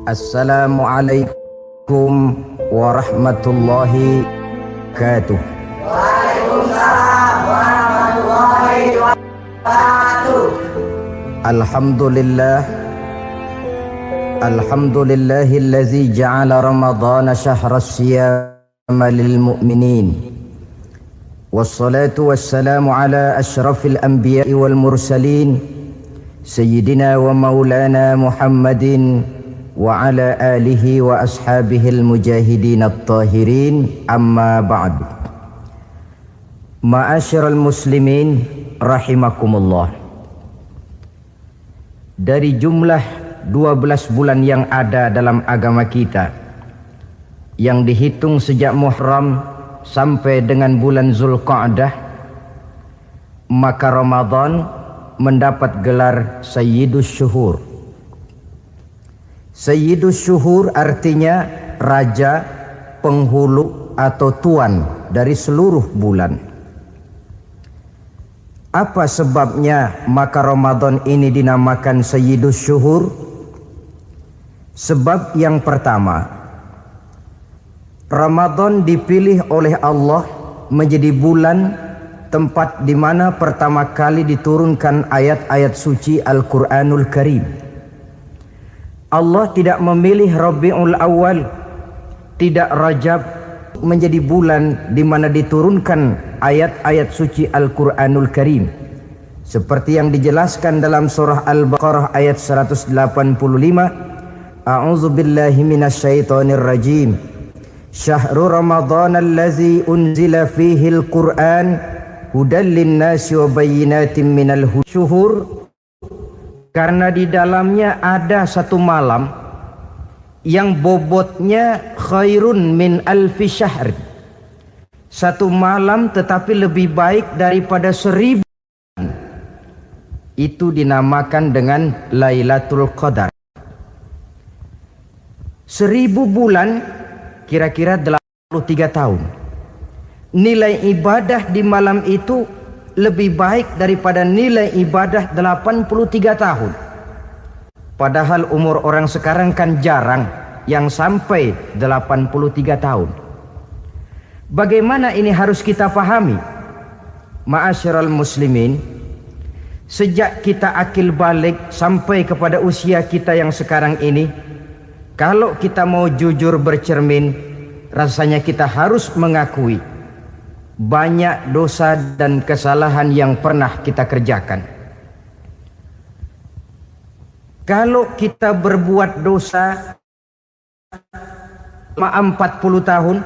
Assalamualaikum warahmatullahi wabarakatuh. Waalaikumsalam warahmatullahi wabarakatuh. Alhamdulillahillazi ja'ala ramadhana syahras siyama lil mu'minin. Wassalatu wassalamu ala asyrafil anbiya'i wal mursalin sayyidina wa maulana Muhammadin wa ala alihi wa ashabihil mujahidin at-tahirin, amma ba'du. Ma'asyiral muslimin rahimakumullah. Dari jumlah 12 bulan yang ada dalam agama kita, yang dihitung sejak Muharram sampai dengan bulan Zulqa'dah, maka Ramadan mendapat gelar Sayyidus Syuhur. Sayyidus Syuhur artinya raja, penghulu atau tuan dari seluruh bulan. Apa sebabnya maka Ramadan ini dinamakan Sayyidus Syuhur? Sebab yang pertama, Ramadan dipilih oleh Allah menjadi bulan tempat di mana pertama kali diturunkan ayat-ayat suci Al-Quranul Karim. Allah tidak memilih Rabiul Awal, tidak Rajab menjadi bulan di mana diturunkan ayat-ayat suci Al-Quranul Karim, seperti yang dijelaskan dalam surah Al-Baqarah ayat 185. A'udzu billahi minasyaitonir rajim. Syahrul Ramadhan allazi unzila fihi al-Qur'an hudan lin-nasi wa bayyinatin minal syuhur. Karena di dalamnya ada satu malam yang bobotnya khairun min alfi syahr. Satu malam tetapi lebih baik daripada 1000. Itu dinamakan dengan Lailatul Qadar. 1000 bulan kira-kira 83 tahun. Nilai ibadah di malam itu lebih baik daripada nilai ibadah 83 tahun. Padahal umur orang sekarang kan jarang yang sampai 83 tahun. Bagaimana ini harus kita pahami? Ma'asyiral muslimin, sejak kita akil balik sampai kepada usia kita yang sekarang ini, kalau kita mau jujur bercermin, rasanya kita harus mengakui banyak dosa dan kesalahan yang pernah kita kerjakan. Kalau kita berbuat dosa 40 tahun,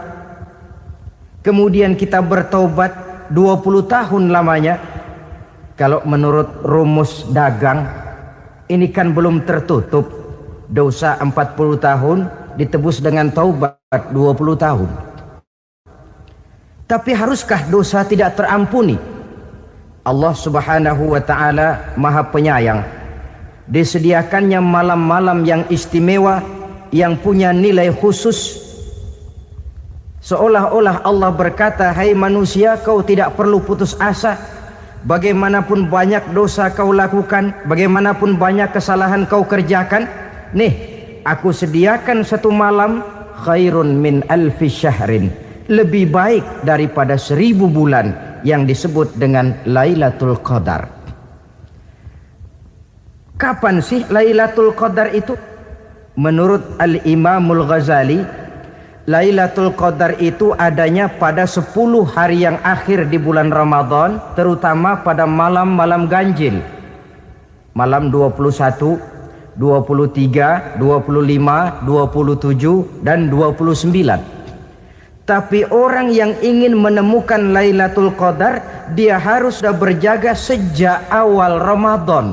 kemudian kita bertaubat 20 tahun lamanya, kalau menurut rumus dagang, ini kan belum tertutup. Dosa 40 tahun ditebus dengan taubat 20 tahun. Tapi haruskah dosa tidak terampuni? Allah Subhanahu wa ta'ala Maha Penyayang. Disediakannya malam-malam yang istimewa, yang punya nilai khusus. Seolah-olah Allah berkata, hai manusia, kau tidak perlu putus asa. Bagaimanapun banyak dosa kau lakukan, bagaimanapun banyak kesalahan kau kerjakan, nih, aku sediakan satu malam khairun min alfi syahrin, lebih baik daripada 1000 bulan yang disebut dengan Lailatul Qadar. Kapan sih Lailatul Qadar itu? Menurut Al-Imamul Ghazali, Lailatul Qadar itu adanya pada 10 hari yang akhir di bulan Ramadan, terutama pada malam-malam ganjil. Malam 21, 23, 25, 27, dan 29. Tapi orang yang ingin menemukan Lailatul Qadar, dia harus sudah berjaga sejak awal Ramadan.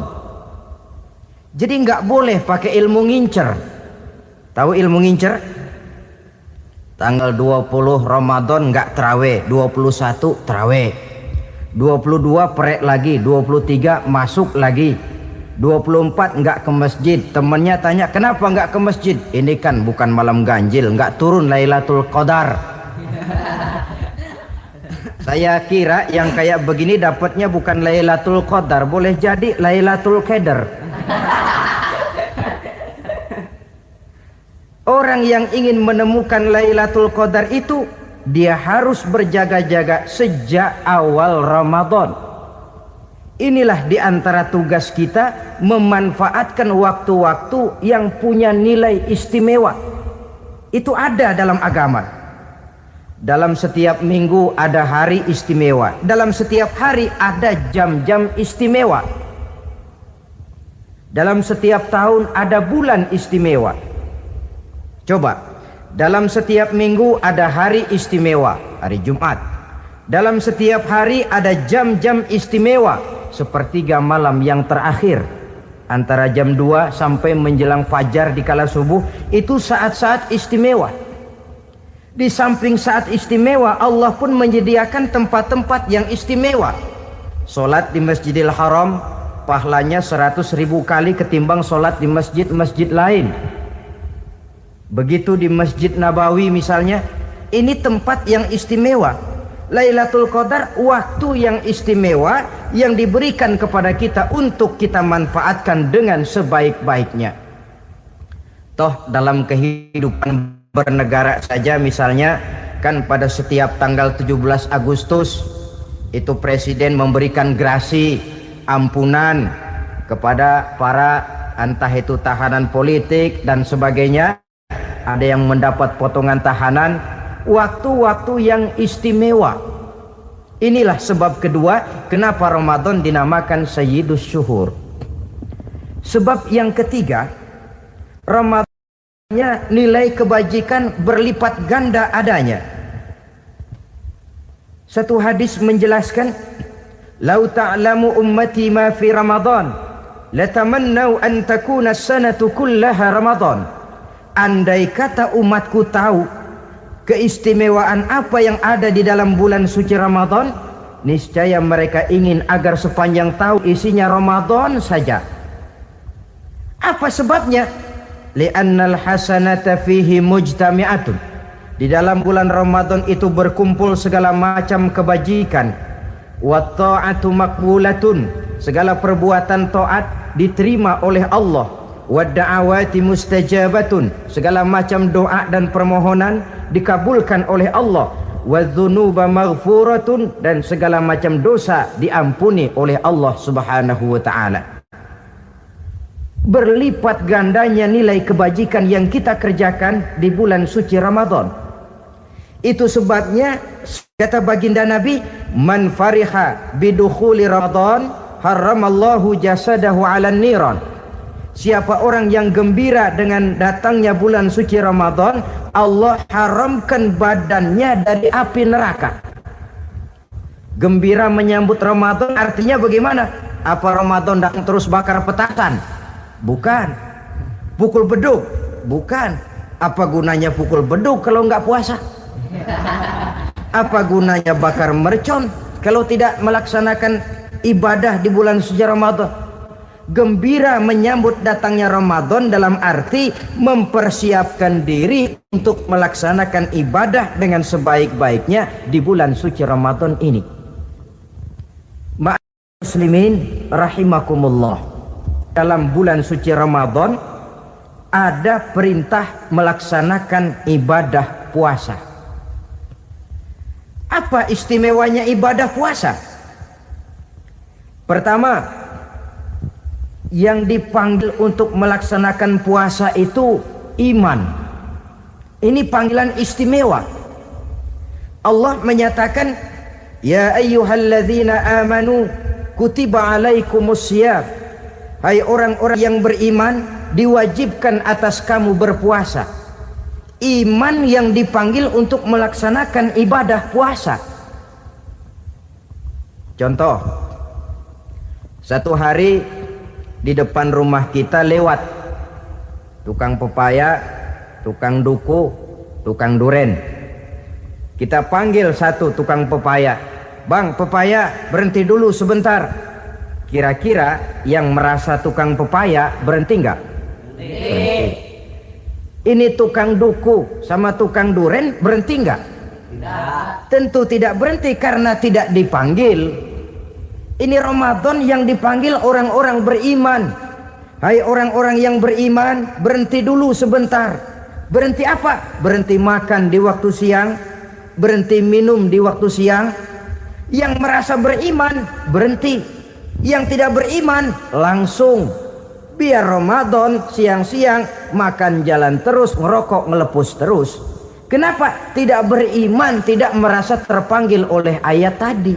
Jadi nggak boleh pakai ilmu ngincer. Tahu ilmu ngincer? Tanggal 20 Ramadan nggak terawih, 21 terawih, 22 perek lagi, 23 masuk lagi, 24 nggak ke masjid. Temannya tanya, kenapa nggak ke masjid? Ini kan bukan malam ganjil, nggak turun Lailatul Qadar. Saya kira yang kayak begini dapatnya bukan Lailatul Qadar, boleh jadi Lailatul Qadar. Orang yang ingin menemukan Lailatul Qadar itu, dia harus berjaga-jaga sejak awal Ramadan. Inilah di antara tugas kita, memanfaatkan waktu-waktu yang punya nilai istimewa. Itu ada dalam agama. Dalam setiap minggu ada hari istimewa. Dalam setiap hari ada jam-jam istimewa. Dalam setiap tahun ada bulan istimewa. Coba, dalam setiap minggu ada hari istimewa, hari Jumat. Dalam setiap hari ada jam-jam istimewa, sepertiga malam yang terakhir, antara jam 2 sampai menjelang fajar di kala subuh, itu saat-saat istimewa. Di samping saat istimewa, Allah pun menyediakan tempat-tempat yang istimewa. Solat di Masjidil Haram, pahalanya 100.000 kali ketimbang solat di masjid-masjid lain. Begitu di Masjid Nabawi misalnya, ini tempat yang istimewa. Lailatul Qadar waktu yang istimewa yang diberikan kepada kita untuk kita manfaatkan dengan sebaik-baiknya. Toh dalam kehidupan bernegara saja misalnya, kan pada setiap tanggal 17 Agustus itu presiden memberikan grasi ampunan kepada para entah itu tahanan politik dan sebagainya. Ada yang mendapat potongan tahanan, waktu-waktu yang istimewa. Inilah sebab kedua kenapa Ramadan dinamakan Sayyidus Syuhur. Sebab yang ketiga, Ramadannya nilai kebajikan berlipat ganda adanya. Satu hadis menjelaskan, "Lau ta'lamu ummati ma fi Ramadan, latamannau an takuna as-sanatu kullaha Ramadan." Andai kata umatku tahu keistimewaan apa yang ada di dalam bulan suci Ramadan, niscaya mereka ingin agar sepanjang tahun isinya Ramadan saja. Apa sebabnya? Li'annal hasanata fihi mujtami'atun. Di dalam bulan Ramadan itu berkumpul segala macam kebajikan. Wa ta'atu maqbulatun. Segala perbuatan taat diterima oleh Allah. Wadda'awati mustajabatun, segala macam doa dan permohonan dikabulkan oleh Allah. Wadzunuba maghfuratun, dan segala macam dosa diampuni oleh Allah Subhanahu wa taala. Berlipat gandanya nilai kebajikan yang kita kerjakan di bulan suci Ramadan. Itu sebabnya kata baginda Nabi, "Man fariha bidukhuli Ramadan, haramallahu jasadahu 'alan niran." Siapa orang yang gembira dengan datangnya bulan suci Ramadan, Allah haramkan badannya dari api neraka. Gembira menyambut Ramadan artinya bagaimana? Apa Ramadan datang terus bakar petasan? Bukan. Pukul beduk? Bukan. Apa gunanya pukul beduk kalau nggak puasa? Apa gunanya bakar mercon kalau tidak melaksanakan ibadah di bulan suci Ramadan? Gembira menyambut datangnya Ramadan dalam arti mempersiapkan diri untuk melaksanakan ibadah dengan sebaik-baiknya di bulan suci Ramadan ini. Ma'asyiral muslimin rahimakumullah. Dalam bulan suci Ramadan ada perintah melaksanakan ibadah puasa. Apa istimewanya ibadah puasa? Pertama, yang dipanggil untuk melaksanakan puasa itu iman. Ini panggilan istimewa. Allah menyatakan, "Ya ayyuhalladzina amanu kutiba alaikumusiyam." Hai orang-orang yang beriman, diwajibkan atas kamu berpuasa. Iman yang dipanggil untuk melaksanakan ibadah puasa. Contoh, satu hari di depan rumah kita lewat tukang pepaya, tukang duku, tukang duren. Kita panggil satu tukang pepaya, "Bang, pepaya, berhenti dulu sebentar." Kira-kira yang merasa tukang pepaya berhenti nggak? Berhenti. Ini tukang duku sama tukang duren berhenti nggak? Tidak. Tentu tidak berhenti karena tidak dipanggil. Ini Ramadan yang dipanggil orang-orang beriman. Hai orang-orang yang beriman, berhenti dulu sebentar. Berhenti apa? Berhenti makan di waktu siang, berhenti minum di waktu siang. Yang merasa beriman berhenti, yang tidak beriman langsung. Biar Ramadan siang-siang makan jalan terus, ngerokok ngelepus terus. Kenapa? Tidak beriman, tidak merasa terpanggil oleh ayat tadi.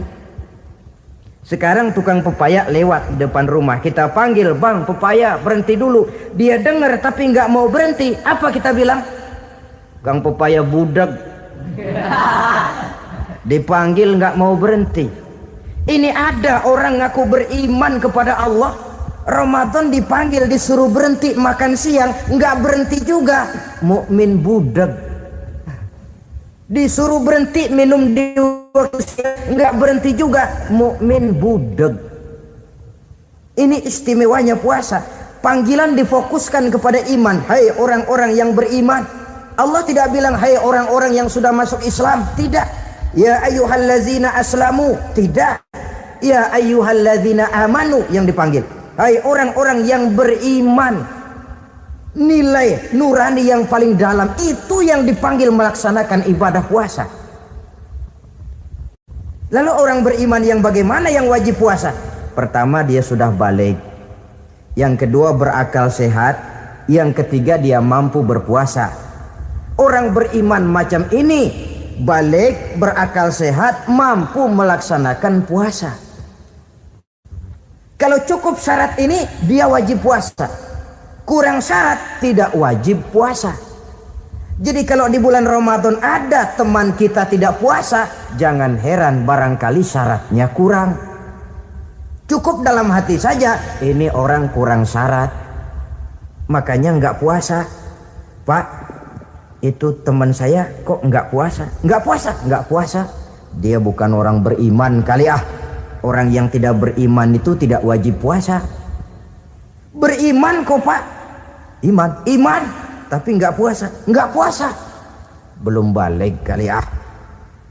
Sekarang tukang pepaya lewat di depan rumah, kita panggil, "Bang, pepaya berhenti dulu." Dia dengar tapi nggak mau berhenti. Apa kita bilang? "Kang pepaya budak." Dipanggil nggak mau berhenti. Ini ada orang ngaku beriman kepada Allah, Ramadan dipanggil disuruh berhenti makan siang, nggak berhenti juga. Mukmin budak. Disuruh berhenti minum di waktu siang, nggak berhenti juga. Mukmin budak. Ini istimewanya puasa. Panggilan difokuskan kepada iman. Hai orang-orang yang beriman. Allah tidak bilang hai orang-orang yang sudah masuk Islam. Tidak. Ya ayyuhallazina aslamu. Tidak. Ya ayyuhallazina amanu yang dipanggil. Hai orang-orang yang beriman. Nilai nurani yang paling dalam itu yang dipanggil melaksanakan ibadah puasa. Lalu orang beriman yang bagaimana yang wajib puasa? Pertama, dia sudah balik. Yang kedua, berakal sehat. Yang ketiga, dia mampu berpuasa. Orang beriman macam ini, balik, berakal sehat, mampu melaksanakan puasa. Kalau cukup syarat ini, dia wajib puasa. Kurang syarat, tidak wajib puasa. Jadi kalau di bulan Ramadan ada teman kita tidak puasa, jangan heran barangkali syaratnya kurang. Cukup dalam hati saja, ini orang kurang syarat, makanya nggak puasa. Pak, itu teman saya kok nggak puasa? Nggak puasa, nggak puasa. Dia bukan orang beriman kali ah. Orang yang tidak beriman itu tidak wajib puasa. Beriman kok Pak? Iman, tapi nggak puasa, nggak puasa. Belum balik kali ah.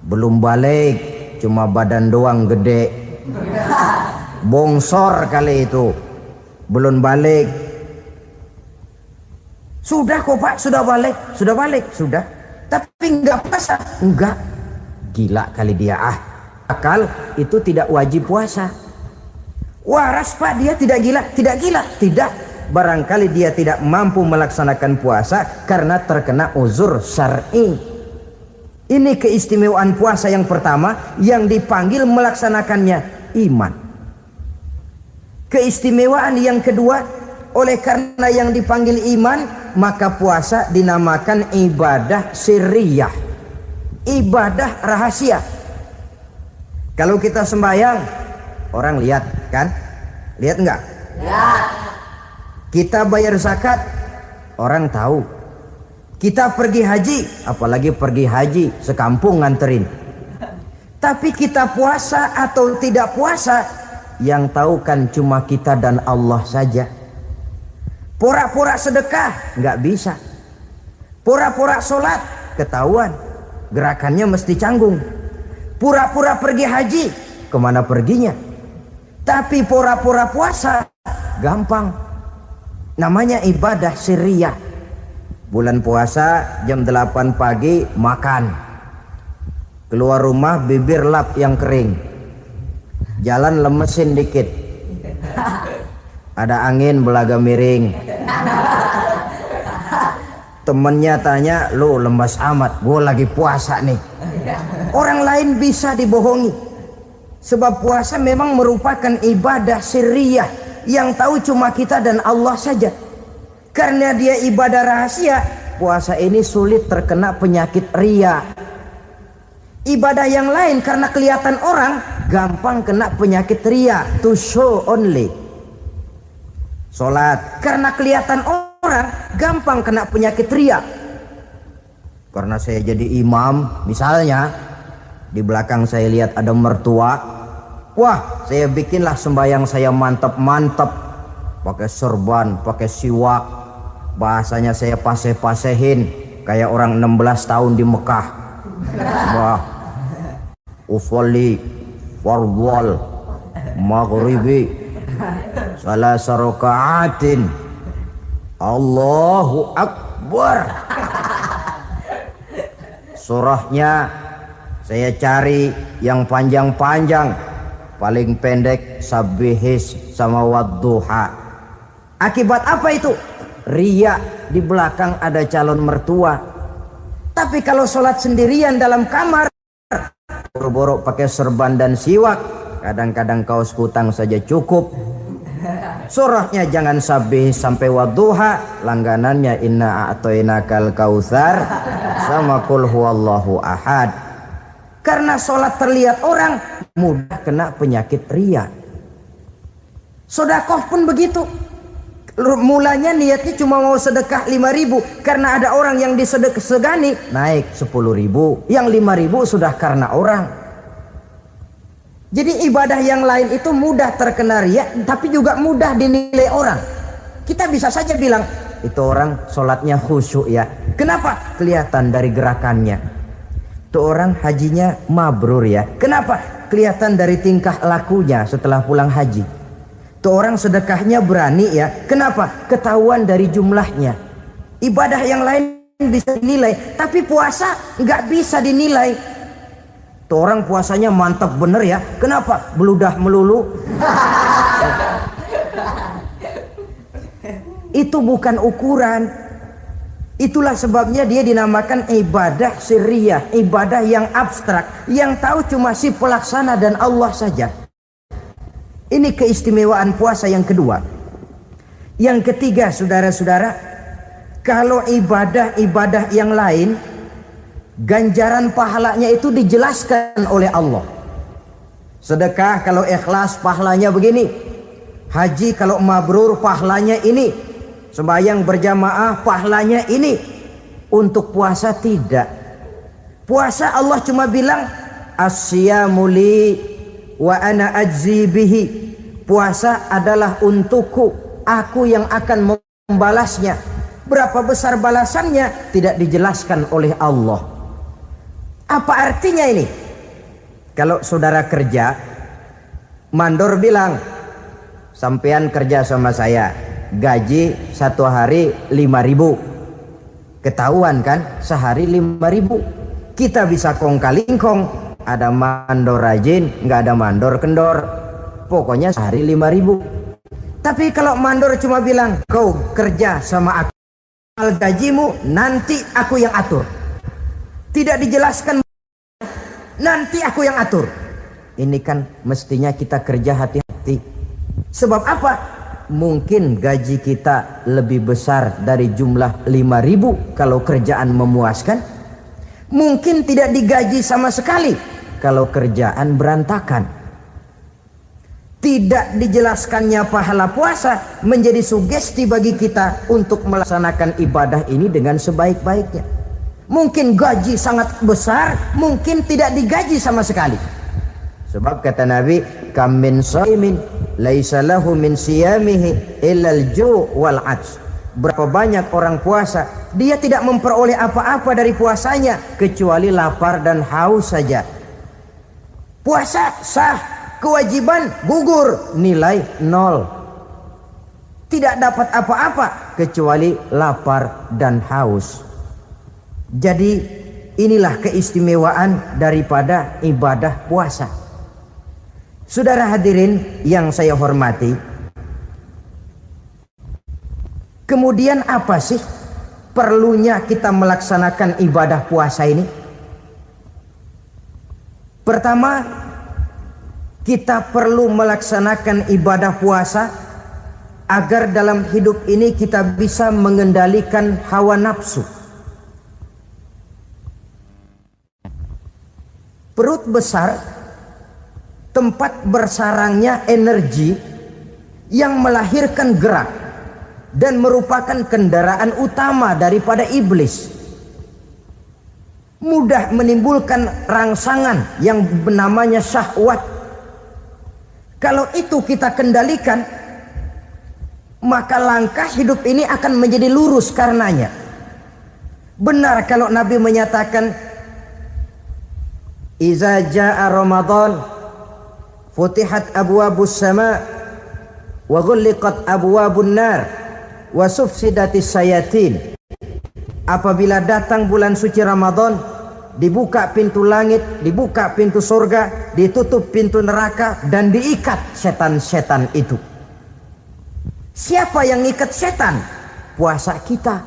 Belum balik, cuma badan doang gede. Bongsor kali itu. Belum balik. Sudah kok Pak, sudah balik, sudah. Tapi nggak puasa, enggak. Gila kali dia ah. Akal itu tidak wajib puasa. Waras Pak, dia tidak gila, tidak. Barangkali dia tidak mampu melaksanakan puasa karena terkena uzur syar'i. Ini keistimewaan puasa yang pertama yang dipanggil melaksanakannya iman. Keistimewaan yang kedua, oleh karena yang dipanggil iman, maka puasa dinamakan ibadah sirriyah, ibadah rahasia. Kalau kita sembahyang, orang lihat kan? Lihat enggak? Lihat. Kita bayar zakat, orang tahu. Kita pergi haji, apalagi pergi haji sekampung nganterin. Tapi kita puasa atau tidak puasa, yang tahu kan cuma kita dan Allah saja. Pura-pura sedekah nggak bisa. Pura-pura sholat ketahuan, gerakannya mesti canggung. Pura-pura pergi haji, kemana perginya? Tapi pura-pura puasa gampang. Namanya ibadah sirriyah. Bulan puasa jam 8 pagi makan. Keluar rumah bibir lap yang kering. Jalan lemesin dikit. Ada angin belaga miring. Temennya tanya, "Lu lemas amat, gue lagi puasa nih." Orang lain bisa dibohongi. Sebab puasa memang merupakan ibadah sirriyah yang tahu cuma kita dan Allah saja. Karena dia ibadah rahasia, puasa ini sulit terkena penyakit riya. Ibadah yang lain karena kelihatan orang gampang kena penyakit riya, to show only. Sholat karena kelihatan orang gampang kena penyakit riya. Karena saya jadi imam, misalnya di belakang saya lihat ada mertua, wah saya bikinlah sembahyang saya mantap-mantap, pakai serban, pakai siwak, bahasanya saya paseh-pasehin kayak orang 16 tahun di Mekah. Wah, ufolli warwal maghribi salasa raka'atin Allahu Akbar. Surahnya saya cari yang panjang-panjang, paling pendek Sabbihis sama Wadduha. Akibat apa itu? Riya, di belakang ada calon mertua. Tapi kalau sholat sendirian dalam kamar, boro-boro pakai serban dan siwak, kadang-kadang kaos kutang saja cukup. Surahnya jangan Sabbih sampai Wadduha, langganannya Inna A'toinakal Kautsar sama Qul Huwallahu Ahad. Karena sholat terlihat orang, mudah kena penyakit riya. Sedekah pun begitu. Mulanya niatnya cuma mau sedekah 5.000, karena ada orang yang disegani naik 10.000, yang 5.000 sudah karena orang. Jadi ibadah yang lain itu mudah terkena riya, tapi juga mudah dinilai orang. Kita bisa saja bilang itu orang sholatnya khusyuk ya. Kenapa? Kelihatan dari gerakannya. Itu orang hajinya mabrur ya. Kenapa? Kelihatan dari tingkah lakunya setelah pulang haji. Tuh orang sedekahnya berani ya. Kenapa? Ketahuan dari jumlahnya. Ibadah yang lain bisa dinilai, tapi puasa nggak bisa dinilai. Tuh orang puasanya mantap bener ya. Kenapa? Beludah melulu. Itu bukan ukuran. Itulah sebabnya dia dinamakan ibadah sirriyah, ibadah yang abstrak, yang tahu cuma si pelaksana dan Allah saja. Ini keistimewaan puasa yang kedua. Yang ketiga, saudara-saudara, kalau ibadah-ibadah yang lain, ganjaran pahalanya itu dijelaskan oleh Allah. Sedekah kalau ikhlas pahalanya begini. Haji kalau mabrur pahalanya ini. Sembahyang berjamaah pahalanya ini. Untuk puasa tidak. Puasa Allah cuma bilang as-siyamu li wa ana ajzi bihi. Puasa adalah untukku, aku yang akan membalasnya. Berapa besar balasannya tidak dijelaskan oleh Allah. Apa artinya ini? Kalau saudara kerja, mandor bilang, sampean kerja sama saya, gaji satu hari 5.000. Ketahuan kan, sehari 5.000. Kita bisa kong kali kong. Ada mandor rajin, nggak ada mandor kendor. Pokoknya sehari 5.000. Tapi kalau mandor cuma bilang, kau kerja sama aku, gajimu nanti aku yang atur. Tidak dijelaskan, nanti aku yang atur. Ini kan mestinya kita kerja hati-hati. Sebab apa? Mungkin gaji kita lebih besar dari jumlah 5.000 kalau kerjaan memuaskan. Mungkin tidak digaji sama sekali kalau kerjaan berantakan. Tidak dijelaskannya pahala puasa menjadi sugesti bagi kita untuk melaksanakan ibadah ini dengan sebaik-baiknya. Mungkin gaji sangat besar, mungkin tidak digaji sama sekali. Sebab kata Nabi, kam min shaimin laisa lahu min siyamihi illa al-ju' wal 'ajz. Berapa banyak orang puasa, dia tidak memperoleh apa-apa dari puasanya kecuali lapar dan haus saja. Puasa sah, kewajiban gugur, nilai 0. Tidak dapat apa-apa kecuali lapar dan haus. Jadi inilah keistimewaan daripada ibadah puasa. Saudara hadirin yang saya hormati, kemudian apa sih perlunya kita melaksanakan ibadah puasa ini? Pertama, kita perlu melaksanakan ibadah puasa agar dalam hidup ini kita bisa mengendalikan hawa nafsu. Perut besar, tempat bersarangnya energi yang melahirkan gerak dan merupakan kendaraan utama daripada iblis. Mudah menimbulkan rangsangan yang namanya syahwat. Kalau itu kita kendalikan, maka langkah hidup ini akan menjadi lurus karenanya. Benar kalau Nabi menyatakan, iza jaa Ramadan futihat abwabus sama wa ghulliqat abwabun nar wa sufsidatis sayatin. Apabila datang bulan suci Ramadan, dibuka pintu langit, dibuka pintu surga, ditutup pintu neraka, dan diikat setan-setan itu. Siapa yang ikat setan? Puasa kita.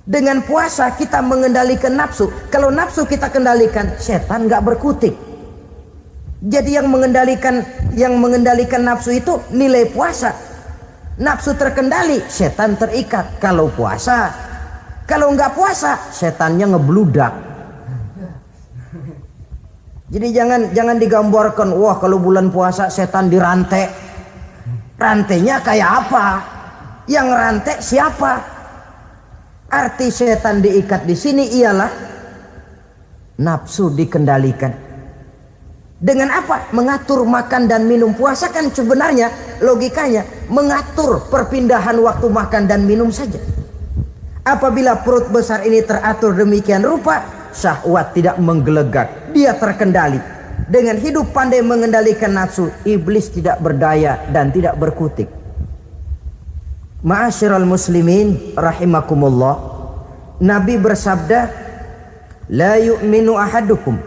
Dengan puasa kita mengendalikan nafsu. Kalau nafsu kita kendalikan, setan nggak berkutik. Jadi yang mengendalikan nafsu itu nilai puasa. Nafsu terkendali, setan terikat. Kalau puasa, kalau nggak puasa, setannya ngebludak. Jadi jangan digambarkan, wah kalau bulan puasa setan dirantai. Rantainya kayak apa? Yang rantai siapa? Arti setan diikat di sini ialah nafsu dikendalikan. Dengan apa? Mengatur makan dan minum. Puasa kan sebenarnya logikanya mengatur perpindahan waktu makan dan minum saja. Apabila perut besar ini teratur demikian rupa, syahwat tidak menggelegak, dia terkendali. Dengan hidup pandai mengendalikan nafsu, iblis tidak berdaya dan tidak berkutik. Ma'asyiral muslimin rahimakumullah, Nabi bersabda, la yu'minu ahadukum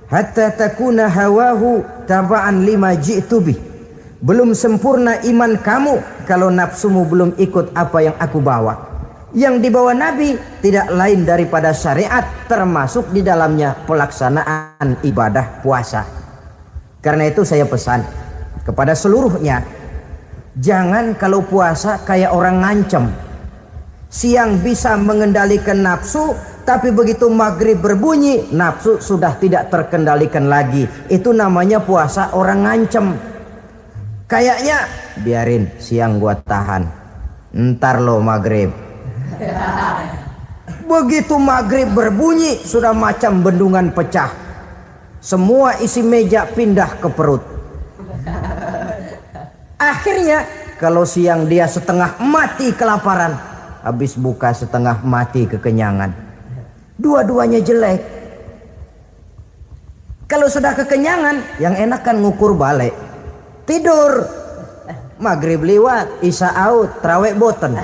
hatta takuna hawahu taba'an lima ji'tu bih. Belum sempurna iman kamu kalau nafsumu belum ikut apa yang aku bawa. Yang dibawa Nabi tidak lain daripada syariat, termasuk di dalamnya pelaksanaan ibadah puasa. Karena itu saya pesan kepada seluruhnya, jangan kalau puasa kayak orang ngancem. Siang bisa mengendalikan nafsu, tapi begitu maghrib berbunyi, nafsu sudah tidak terkendalikan lagi. Itu namanya puasa orang ngancem. Kayaknya biarin siang gua tahan, ntar lo maghrib. Begitu maghrib berbunyi, sudah macam bendungan pecah. Semua isi meja pindah ke perut. Akhirnya kalau siang dia setengah mati kelaparan, habis buka setengah mati kekenyangan. Dua-duanya jelek. Kalau sudah kekenyangan, yang enak kan ngukur balik. Tidur. Maghrib liwat, isya out, tarawih boten.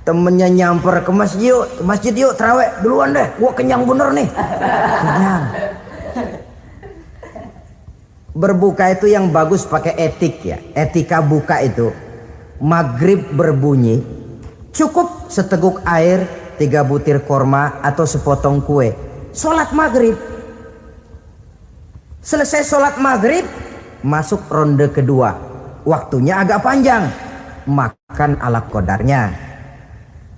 Temennya nyamper ke masjid yuk tarawih duluan deh, gua kenyang bener nih. Kenyang. Berbuka itu yang bagus pakai etik ya. Etika buka itu, maghrib berbunyi, cukup seteguk air, 3 butir korma atau sepotong kue. Sholat maghrib. Selesai sholat maghrib, masuk ronde kedua. Waktunya agak panjang. Makan ala qadarnya.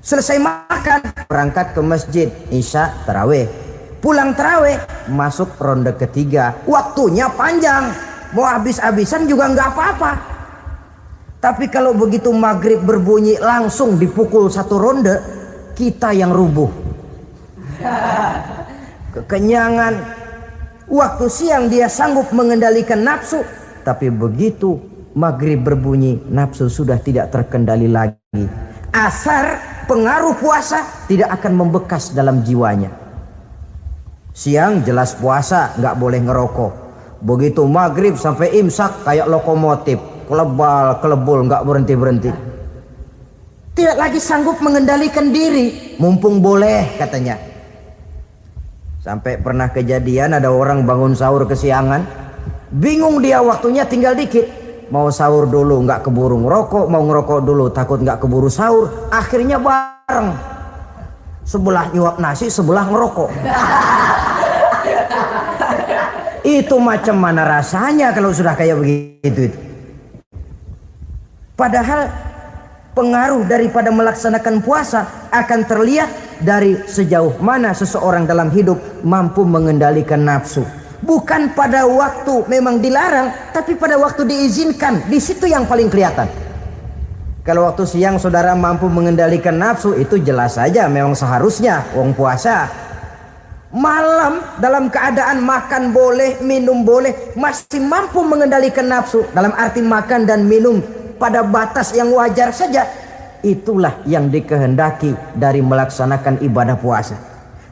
Selesai makan, berangkat ke masjid, isya tarawih. Pulang tarawih, masuk ronde ketiga. Waktunya panjang, mau habis-habisan juga nggak apa-apa. Tapi kalau begitu maghrib berbunyi langsung dipukul 1 ronde, kita yang rubuh. Kekenyangan. Waktu siang dia sanggup mengendalikan nafsu, tapi begitu maghrib berbunyi, nafsu sudah tidak terkendali lagi. Asar pengaruh puasa tidak akan membekas dalam jiwanya. Siang jelas puasa, nggak boleh ngerokok. Begitu maghrib sampai imsak kayak lokomotif, kelebul nggak berhenti. Tidak lagi sanggup mengendalikan diri, mumpung boleh katanya. Sampai pernah kejadian ada orang bangun sahur kesiangan, bingung dia waktunya tinggal dikit. Mau sahur dulu nggak keburu ngerokok, mau ngerokok dulu takut nggak keburu sahur. Akhirnya bareng, sebelah nyuap nasi, sebelah ngerokok. Itu macam mana rasanya kalau sudah kayak begitu itu. Padahal pengaruh daripada melaksanakan puasa akan terlihat dari sejauh mana seseorang dalam hidup mampu mengendalikan nafsu. Bukan pada waktu memang dilarang, tapi pada waktu diizinkan. Di situ yang paling kelihatan. Kalau waktu siang saudara mampu mengendalikan nafsu, itu jelas saja memang seharusnya wong puasa. Malam dalam keadaan makan boleh, minum boleh, masih mampu mengendalikan nafsu, dalam arti makan dan minum pada batas yang wajar saja. Itulah yang dikehendaki dari melaksanakan ibadah puasa.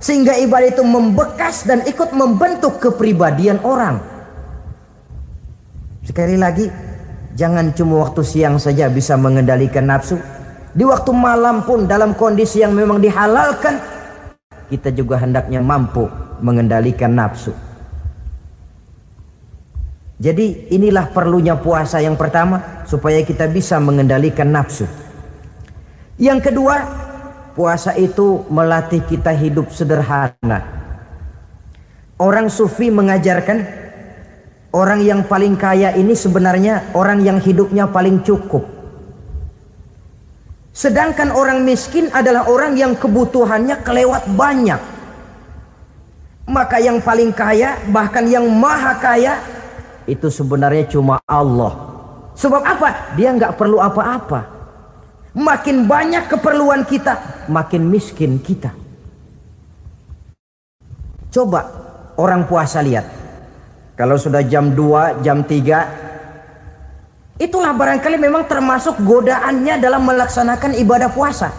Sehingga ibadah itu membekas dan ikut membentuk kepribadian orang. Sekali lagi, jangan cuma waktu siang saja bisa mengendalikan nafsu. Di waktu malam pun dalam kondisi yang memang dihalalkan, kita juga hendaknya mampu mengendalikan nafsu. Jadi inilah perlunya puasa yang pertama, supaya kita bisa mengendalikan nafsu. Yang kedua, puasa itu melatih kita hidup sederhana. Orang sufi mengajarkan orang yang paling kaya ini sebenarnya orang yang hidupnya paling cukup. Sedangkan orang miskin adalah orang yang kebutuhannya kelewat banyak. Maka yang paling kaya, bahkan yang maha kaya, itu sebenarnya cuma Allah. Sebab apa? Dia nggak perlu apa-apa. Makin banyak keperluan kita, makin miskin kita. Coba orang puasa lihat. Kalau sudah jam 2, jam 3, itulah barangkali memang termasuk godaannya dalam melaksanakan ibadah puasa.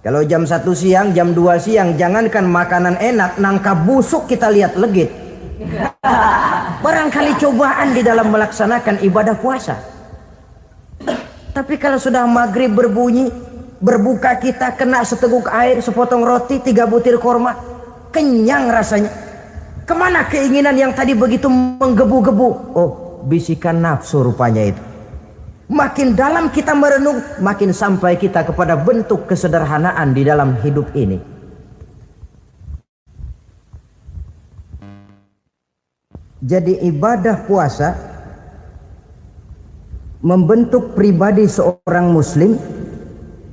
Kalau jam 1 siang, jam 2 siang, jangankan makanan enak, nangka busuk kita lihat legit. Barangkali cobaan di dalam melaksanakan ibadah puasa. Tapi kalau sudah maghrib berbunyi, berbuka kita kena seteguk air, sepotong roti, 3 butir korma, kenyang rasanya. Kemana keinginan yang tadi begitu menggebu-gebu? Oh, bisikan nafsu rupanya itu. Makin dalam kita merenung, makin sampai kita kepada bentuk kesederhanaan di dalam hidup ini. Jadi ibadah puasa membentuk pribadi seorang muslim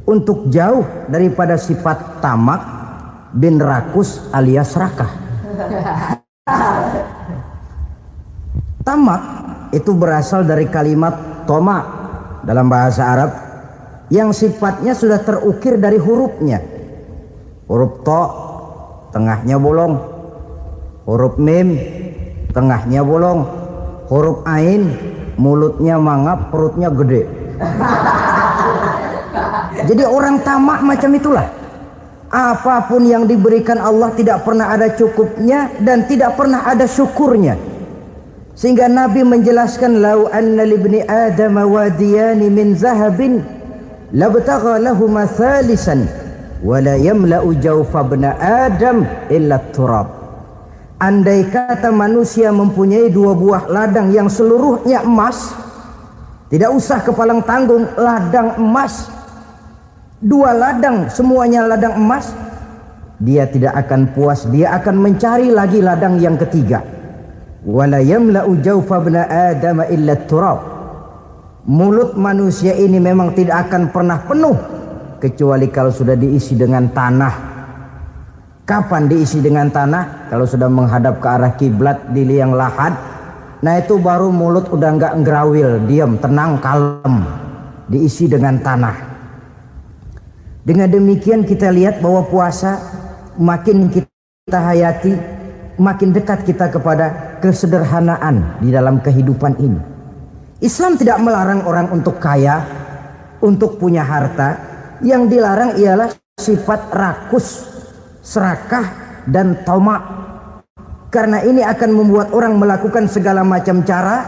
untuk jauh daripada sifat tamak bin rakus alias rakah. Tamak itu berasal dari kalimat toma dalam bahasa Arab yang sifatnya sudah terukir dari hurufnya. Huruf to tengahnya bolong, huruf mim tengahnya bolong, huruf ain mulutnya mangap, perutnya gede. Jadi orang tamak macam itulah. Apapun yang diberikan Allah tidak pernah ada cukupnya dan tidak pernah ada syukurnya. Sehingga Nabi menjelaskan, lau anna libni adam wadiyani min zahabin labtagha lahuma thalisan wa la yamla'u jawfa ibna adam illa turab. Andai kata manusia mempunyai 2 buah ladang yang seluruhnya emas, tidak usah kepalang tanggung, ladang emas, 2 ladang semuanya ladang emas, dia tidak akan puas, dia akan mencari lagi ladang yang ketiga. Wala yamla'u jawfa ibna adam illa turab. Mulut manusia ini memang tidak akan pernah penuh kecuali kalau sudah diisi dengan tanah. Kapan diisi dengan tanah? Kalau sudah menghadap ke arah kiblat di liang lahat, nah itu baru mulut udah nggak ngerawil, diam, tenang, kalem, diisi dengan tanah. Dengan demikian kita lihat bahwa puasa makin kita hayati, makin dekat kita kepada kesederhanaan di dalam kehidupan ini. Islam tidak melarang orang untuk kaya, untuk punya harta. Yang dilarang ialah sifat rakus, serakah dan tamak. Karena ini akan membuat orang melakukan segala macam cara,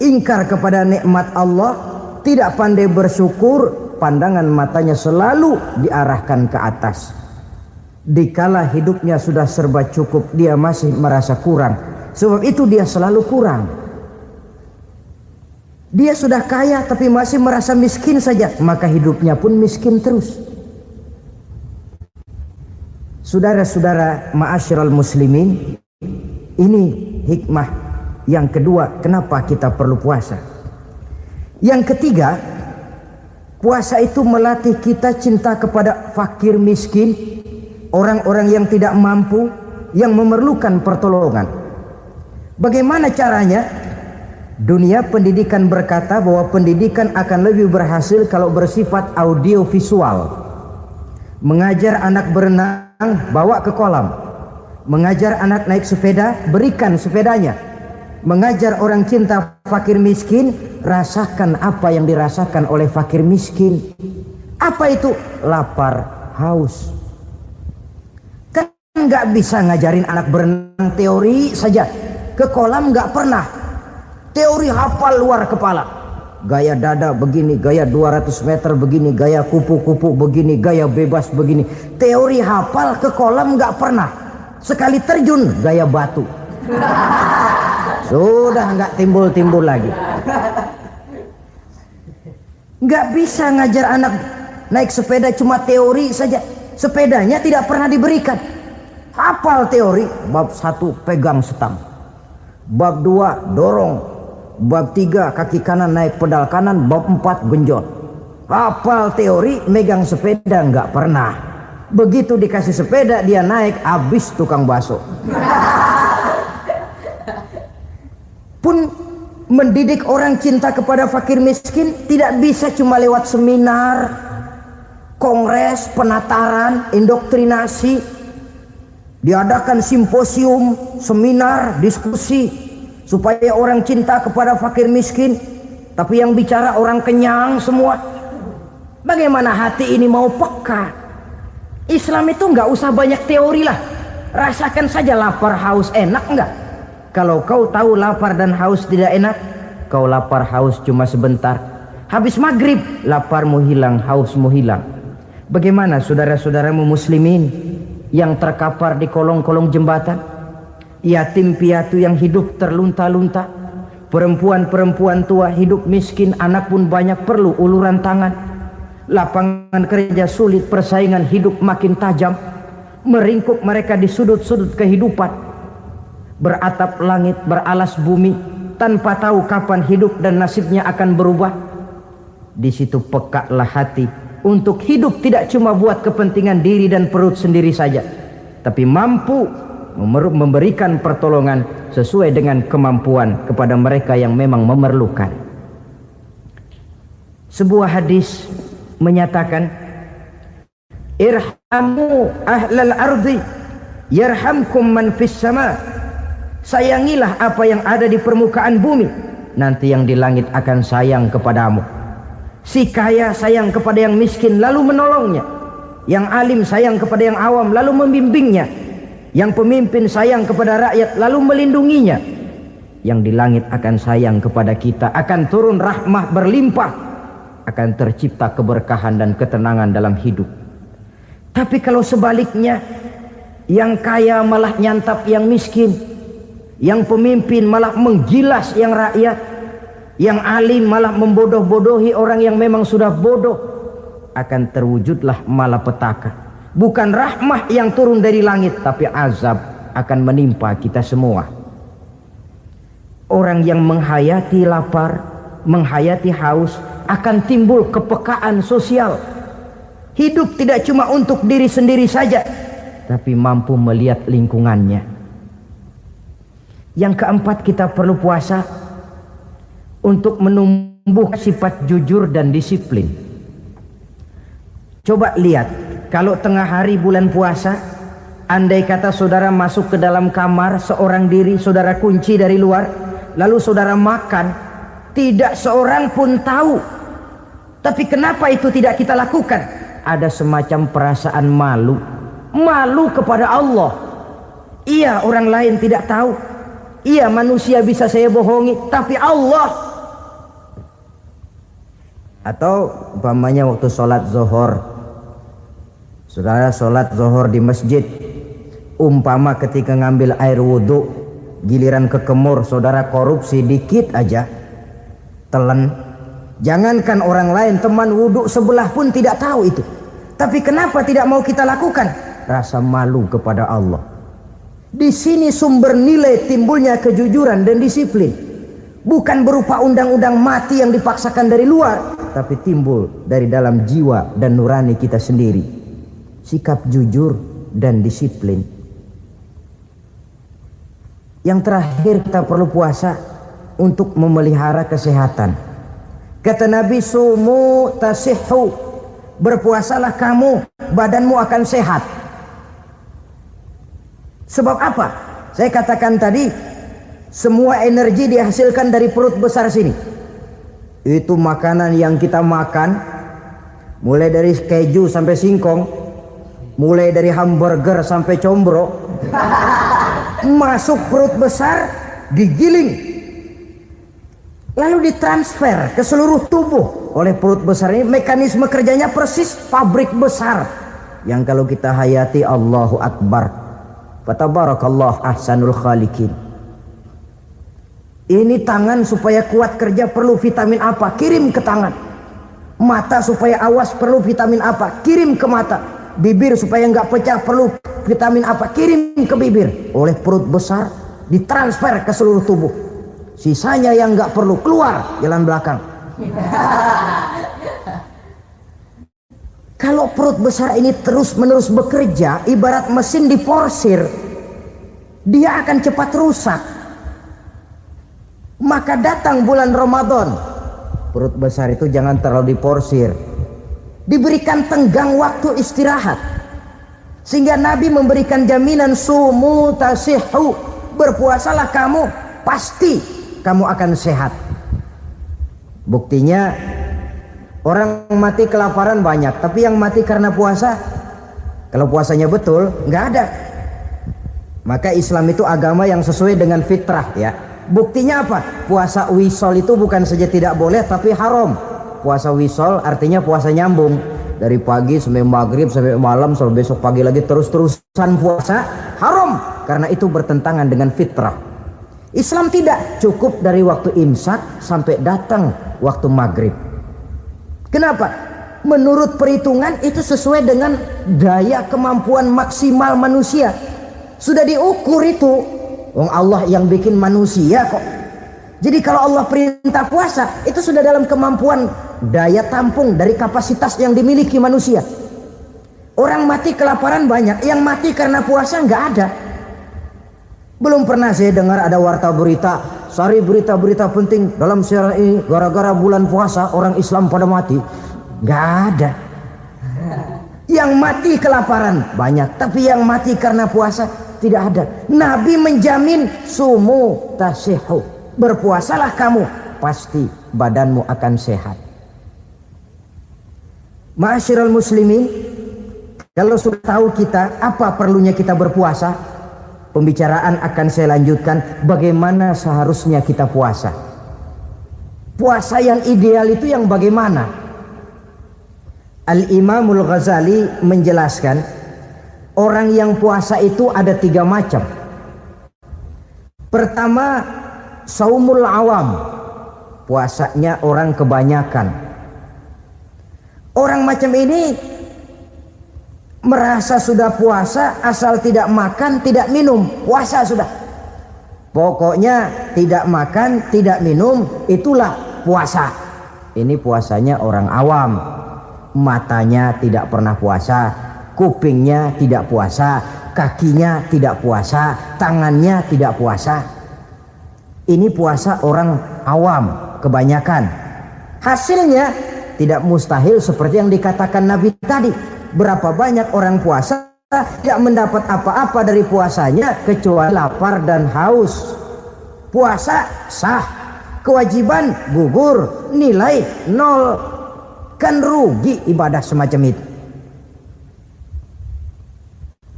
ingkar kepada nikmat Allah, tidak pandai bersyukur, pandangan matanya selalu diarahkan ke atas. Dikala hidupnya sudah serba cukup, dia masih merasa kurang. Sebab itu dia selalu kurang. Dia sudah kaya tapi masih merasa miskin saja, maka hidupnya pun miskin terus. Saudara-saudara ma'asyiral muslimin, ini hikmah yang kedua kenapa kita perlu puasa. Yang ketiga, puasa itu melatih kita cinta kepada fakir miskin, orang-orang yang tidak mampu, yang memerlukan pertolongan. Bagaimana caranya? Dunia pendidikan berkata bahwa pendidikan akan lebih berhasil kalau bersifat audio visual. Mengajar anak berenang, bawa ke kolam. Mengajar anak naik sepeda, berikan sepedanya. Mengajar orang cinta fakir miskin, rasakan apa yang dirasakan oleh fakir miskin. Apa itu? Lapar, haus. Kan nggak bisa ngajarin anak berenang teori saja. Ke kolam nggak pernah. Teori hafal luar kepala. gaya dada begini, gaya 200 meter begini, gaya kupu-kupu begini, gaya bebas begini. Teori hafal ke kolam nggak pernah. Sekali terjun gaya batu. Sudah nggak timbul-timbul lagi. Nggak bisa ngajar anak naik sepeda cuma teori saja. Sepedanya tidak pernah diberikan. Hafal teori, bab 1 pegang setang, bab 2 dorong, bab 3 kaki kanan naik pedal kanan, bab 4 genjot. Hafal teori, megang sepeda nggak pernah. Begitu dikasih sepeda dia naik, habis tukang bakso. Pun mendidik orang cinta kepada fakir miskin tidak bisa cuma lewat seminar, kongres, penataran, indoktrinasi. Diadakan simposium, seminar, diskusi supaya orang cinta kepada fakir miskin, tapi yang bicara orang kenyang semua. Bagaimana hati ini mau peka? Islam itu nggak usah banyak teori lah, rasakan saja lapar haus enak nggak? Kalau kau tahu lapar dan haus tidak enak, kau lapar haus cuma sebentar, habis maghrib laparmu hilang, hausmu hilang. Bagaimana saudara-saudaramu muslimin yang terkapar di kolong-kolong jembatan, yatim piatu yang hidup terlunta-lunta, perempuan-perempuan tua hidup miskin, anak pun banyak perlu uluran tangan, lapangan kerja sulit, persaingan hidup makin tajam, meringkuk mereka di sudut-sudut kehidupan, beratap langit, beralas bumi, tanpa tahu kapan hidup dan nasibnya akan berubah. Di situ pekalah hati untuk hidup tidak cuma buat kepentingan diri dan perut sendiri saja, tapi mampu memberikan pertolongan sesuai dengan kemampuan kepada mereka yang memang memerlukan. Sebuah hadis menyatakan, irhamu ahlal ardi yarhamkum man fis sama. Sayangilah apa yang ada di permukaan bumi, nanti yang di langit akan sayang kepadamu. Si kaya sayang kepada yang miskin lalu menolongnya, yang alim sayang kepada yang awam lalu membimbingnya, yang pemimpin sayang kepada rakyat lalu melindunginya. Yang di langit akan sayang kepada kita, akan turun rahmah berlimpah, akan tercipta keberkahan dan ketenangan dalam hidup. Tapi kalau sebaliknya, yang kaya malah nyantap yang miskin, yang pemimpin malah menggilas yang rakyat, yang alim malah membodoh-bodohi orang yang memang sudah bodoh, akan terwujudlah malapetaka. Bukan rahmah yang turun dari langit, tapi azab akan menimpa kita semua. Orang yang menghayati lapar, menghayati haus, akan timbul kepekaan sosial. Hidup tidak cuma untuk diri sendiri saja, tapi mampu melihat lingkungannya. Yang keempat, kita perlu puasa untuk menumbuh sifat jujur dan disiplin. Coba lihat, kalau tengah hari bulan puasa, andai kata saudara masuk ke dalam kamar seorang diri, saudara kunci dari luar, lalu saudara makan, tidak seorang pun tahu. Tapi kenapa itu tidak kita lakukan? Ada semacam perasaan malu, malu kepada Allah. Iya, orang lain tidak tahu. Iya, manusia bisa saya bohongi, tapi Allah. Atau umpamanya waktu sholat zuhur, saudara sholat zuhur di masjid, umpama ketika ngambil air wudhu, giliran ke kemur, saudara korupsi dikit aja, telan. Jangankan orang lain, teman wudhu sebelah pun tidak tahu itu. Tapi kenapa tidak mau kita lakukan? Rasa malu kepada Allah. Di sini sumber nilai timbulnya kejujuran dan disiplin. Bukan berupa undang-undang mati yang dipaksakan dari luar, tapi timbul dari dalam jiwa dan nurani kita sendiri. Sikap jujur dan disiplin. Yang terakhir, kita perlu puasa untuk memelihara kesehatan. Kata Nabi, sumu tasihhu, berpuasalah kamu, badanmu akan sehat. Sebab apa? Saya katakan tadi, semua energi dihasilkan dari perut besar sini. Itu makanan yang kita makan, mulai dari keju sampai singkong, mulai dari hamburger sampai combro, masuk perut besar, digiling. lalu ditransfer ke seluruh tubuh oleh perut besar ini. Mekanisme kerjanya persis pabrik besar yang kalau kita hayati, Allahu Akbar, fatabarakallah ahsanul khaliqin. Ini tangan supaya kuat kerja perlu vitamin apa? Kirim ke tangan. Mata supaya awas perlu vitamin apa? Kirim ke mata. Bibir supaya nggak pecah perlu vitamin apa? Kirim ke bibir. Oleh perut besar ditransfer ke seluruh tubuh. Sisanya yang nggak perlu keluar jalan belakang. Kalau perut besar ini terus menerus bekerja ibarat mesin diforsir, dia akan cepat rusak. Maka datang bulan Ramadan, perut besar itu jangan terlalu diporsir, diberikan tenggang waktu istirahat. Sehingga Nabi memberikan jaminan, sumu tasihhu, berpuasalah kamu, pasti kamu akan sehat. Buktinya orang mati kelaparan banyak, tapi yang mati karena puasa, kalau puasanya betul, nggak ada. Maka Islam itu agama yang sesuai dengan fitrah ya. Buktinya apa? Puasa wisol itu bukan saja tidak boleh, tapi haram. Puasa wisol artinya puasa nyambung, dari pagi sampai maghrib sampai malam sampai besok pagi lagi terus-terusan puasa, haram, karena itu bertentangan dengan fitrah. Islam tidak, cukup dari waktu imsak sampai datang waktu maghrib. Kenapa? Menurut perhitungan itu sesuai dengan daya kemampuan maksimal manusia. Sudah diukur itu. Wong Allah yang bikin manusia kok. Jadi kalau Allah perintah puasa, itu sudah dalam kemampuan daya tampung dari kapasitas yang dimiliki manusia. Orang mati kelaparan banyak, yang mati karena puasa nggak ada. Belum pernah saya dengar ada warta berita, sari berita-berita penting dalam siaran ini, gara-gara bulan puasa orang Islam pada mati. Nggak ada. Yang mati kelaparan banyak, tapi yang mati karena puasa tidak ada. Nabi menjamin, sumu tasihhu, berpuasalah kamu, pasti badanmu akan sehat. Ma'asyiral muslimin, kalau sudah tahu kita apa perlunya kita berpuasa, pembicaraan akan saya lanjutkan bagaimana seharusnya kita puasa. Puasa yang ideal itu yang bagaimana? Al-Imamul Ghazali menjelaskan, orang yang puasa itu ada 3 macam. Pertama, saumul awam, puasanya orang kebanyakan. Orang macam ini merasa sudah puasa asal tidak makan tidak minum, puasa sudah. Pokoknya tidak makan tidak minum itulah puasa. Ini puasanya orang awam. Matanya tidak pernah puasa, kupingnya tidak puasa, kakinya tidak puasa, tangannya tidak puasa. Ini puasa orang awam kebanyakan. Hasilnya tidak mustahil seperti yang dikatakan Nabi tadi. Berapa banyak orang puasa tidak mendapat apa-apa dari puasanya kecuali lapar dan haus. Puasa sah, kewajiban gugur, nilai 0. Kan rugi ibadah semacam itu.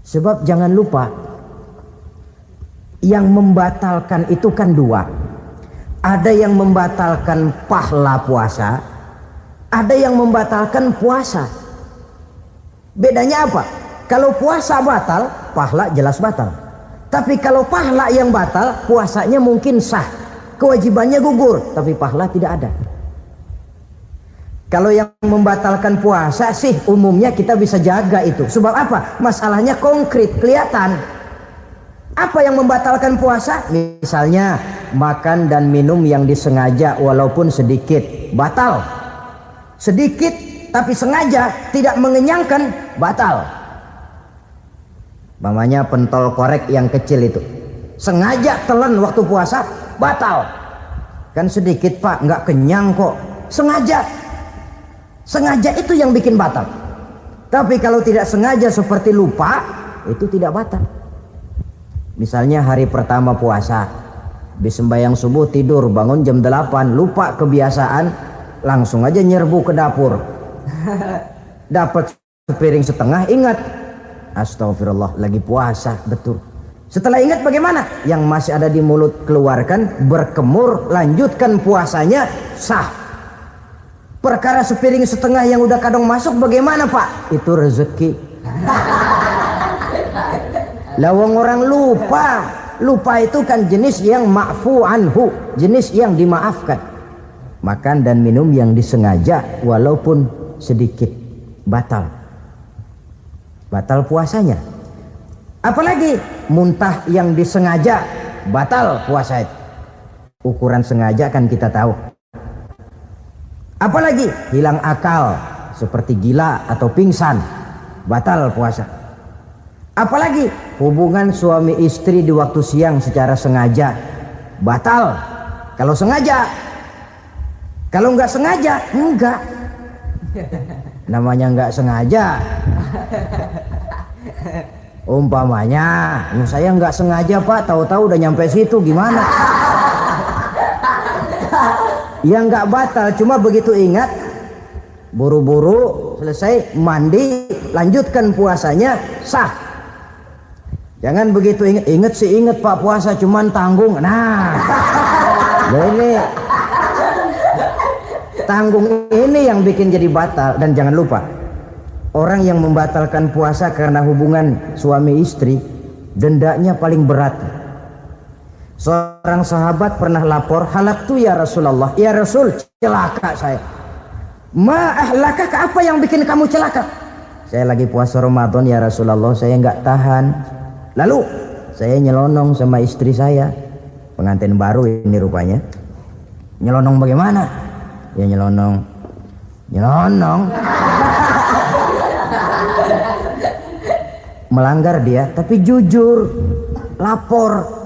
Sebab jangan lupa, yang membatalkan itu kan 2. Ada yang membatalkan pahala puasa, ada yang membatalkan puasa. Bedanya apa? Kalau puasa batal, pahala jelas batal. Tapi kalau pahala yang batal, puasanya mungkin sah, kewajibannya gugur, tapi pahala tidak ada. Kalau yang membatalkan puasa sih umumnya kita bisa jaga itu. Sebab apa? Masalahnya konkret, kelihatan. Apa yang membatalkan puasa? Misalnya makan dan minum yang disengaja walaupun sedikit, batal. Sedikit tapi sengaja tidak mengenyangkan, batal. Mamanya pentol korek yang kecil itu, sengaja telan waktu puasa, batal. Kan sedikit pak, nggak kenyang kok. Sengaja itu yang bikin batal. Tapi kalau tidak sengaja seperti lupa, itu tidak batal. Misalnya hari pertama puasa, habis sembahyang subuh tidur, bangun jam 8, lupa kebiasaan, langsung aja nyerbu ke dapur. Dapat sepiring setengah, ingat, astagfirullah lagi puasa, betul. Setelah ingat bagaimana? Yang masih ada di mulut keluarkan, berkemur, lanjutkan puasanya, sah. Perkara sepiring setengah yang udah kadang masuk bagaimana Pak? Itu rezeki. Lawang orang lupa. Lupa itu kan jenis yang ma'fu anhu, jenis yang dimaafkan. Makan dan minum yang disengaja walaupun sedikit, batal. Batal puasanya. Apalagi muntah yang disengaja, batal puasa itu. Ukuran sengaja kan kita tahu. Apalagi hilang akal seperti gila atau pingsan, batal puasa. Apalagi hubungan suami istri di waktu siang secara sengaja, batal. Kalau sengaja. Kalau nggak sengaja, enggak. Namanya nggak sengaja. Umpamanya, saya nggak sengaja Pak, tahu-tahu udah nyampe situ, gimana? Ya nggak batal, cuma begitu ingat, buru-buru selesai mandi, lanjutkan puasanya, sah. Jangan begitu ingat sih ingat Pak, puasa cuman tanggung. Nah, ini tanggung ini yang bikin jadi batal. Dan jangan lupa, orang yang membatalkan puasa karena hubungan suami istri, dendanya paling berat. Seorang sahabat pernah lapor, halaktu ya Rasulullah, ya Rasul, celaka saya. Ma ahlaka, apa yang bikin kamu celaka? Saya lagi puasa Ramadan ya Rasulullah, saya nggak tahan. Lalu saya nyelonong sama istri saya, pengantin baru ini rupanya. Nyelonong bagaimana? Ya nyelonong. Melanggar dia, tapi jujur, lapor.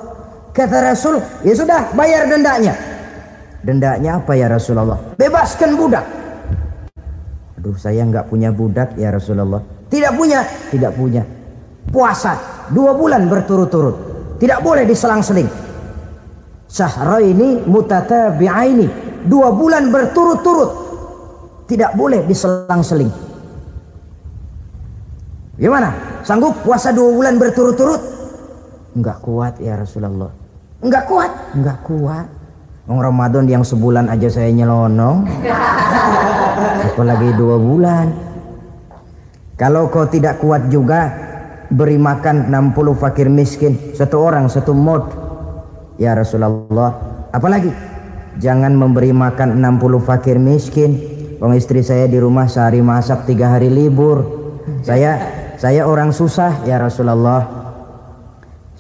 Kata Rasul, ya sudah, bayar dendanya. Dendanya apa ya Rasulullah? Bebaskan budak. Aduh, saya nggak punya budak ya Rasulullah. Tidak punya. Puasa 2 bulan berturut-turut, tidak boleh diselang-seling. Syahraini mutatabi'aini, 2 bulan berturut-turut, tidak boleh diselang-seling. Gimana? Sanggup puasa 2 bulan berturut-turut? Enggak kuat ya Rasulullah. Enggak kuat. Ramadan yang sebulan aja saya nyelonong, apalagi 2 bulan. Kalau kau tidak kuat juga, beri makan 60 fakir miskin, 1 orang 1 mod ya Rasulullah. Apalagi jangan memberi makan 60 fakir miskin. Wong istri saya di rumah sehari masak, 3 hari libur. Saya orang susah ya Rasulullah.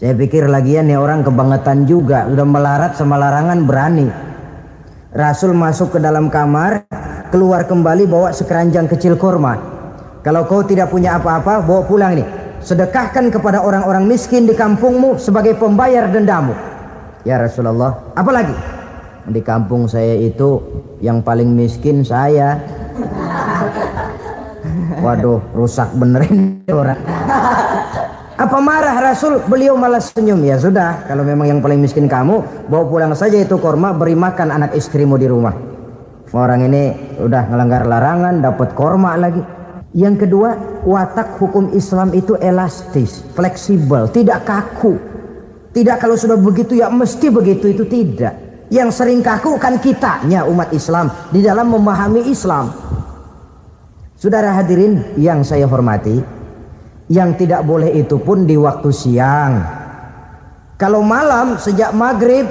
Saya pikir lagian nih orang kebangetan juga, udah melarat sama larangan berani. Rasul masuk ke dalam kamar, keluar kembali bawa sekeranjang kecil kurma. Kalau kau tidak punya apa-apa, bawa pulang nih, sedekahkan kepada orang-orang miskin di kampungmu sebagai pembayar dendamu ya Rasulullah. Apalagi di kampung saya itu yang paling miskin saya. Waduh, rusak benerin orang. Apa marah Rasul? Beliau malah senyum. Ya sudah, kalau memang yang paling miskin kamu, bawa pulang saja itu korma, beri makan anak istrimu di rumah. Orang ini udah ngelanggar larangan, dapat korma lagi. Yang kedua, watak hukum Islam itu elastis, fleksibel, tidak kaku. Tidak kalau sudah begitu ya mesti begitu, itu tidak. Yang sering kaku kan kitanya umat Islam di dalam memahami Islam. Saudara hadirin yang saya hormati, yang tidak boleh itu pun di waktu siang. Kalau malam sejak maghrib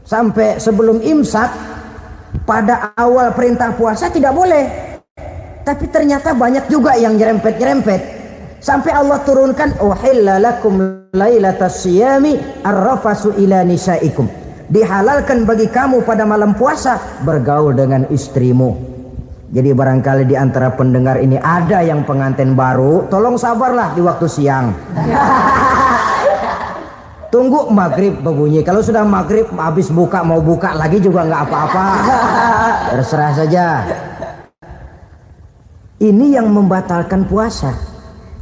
sampai sebelum imsak, pada awal perintah puasa tidak boleh. Tapi ternyata banyak juga yang nyerempet-nyerempet. Sampai Allah turunkan, uhilla lakum lailatas siyami arrafasu ila nisaikum. Dihalalkan bagi kamu pada malam puasa bergaul dengan istrimu. Jadi barangkali di antara pendengar ini ada yang pengantin baru, tolong sabarlah di waktu siang. Tunggu maghrib berbunyi. Kalau sudah maghrib habis buka, mau buka lagi juga nggak apa-apa. Terserah saja. Ini yang membatalkan puasa.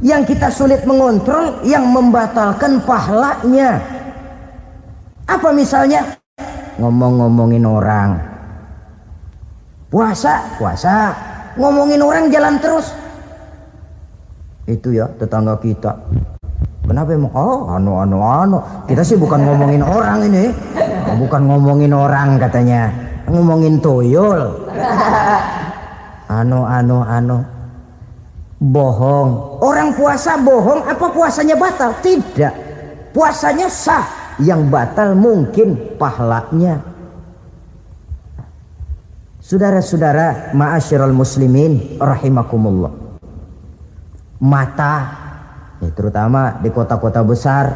Yang kita sulit mengontrol, yang membatalkan pahalanya. Apa misalnya? Ngomong-ngomongin orang. Puasa. Ngomongin orang jalan terus. Itu ya tetangga kita. Kenapa emang? Oh, anu. Kita sih bukan ngomongin orang ini. Bukan ngomongin orang katanya. Ngomongin tuyul. Anu. Bohong. Orang puasa bohong apa puasanya batal? Tidak. Puasanya sah. Yang batal mungkin pahalanya. Saudara-saudara ma'asyiral muslimin rahimakumullah. Mata, ya, terutama di kota-kota besar,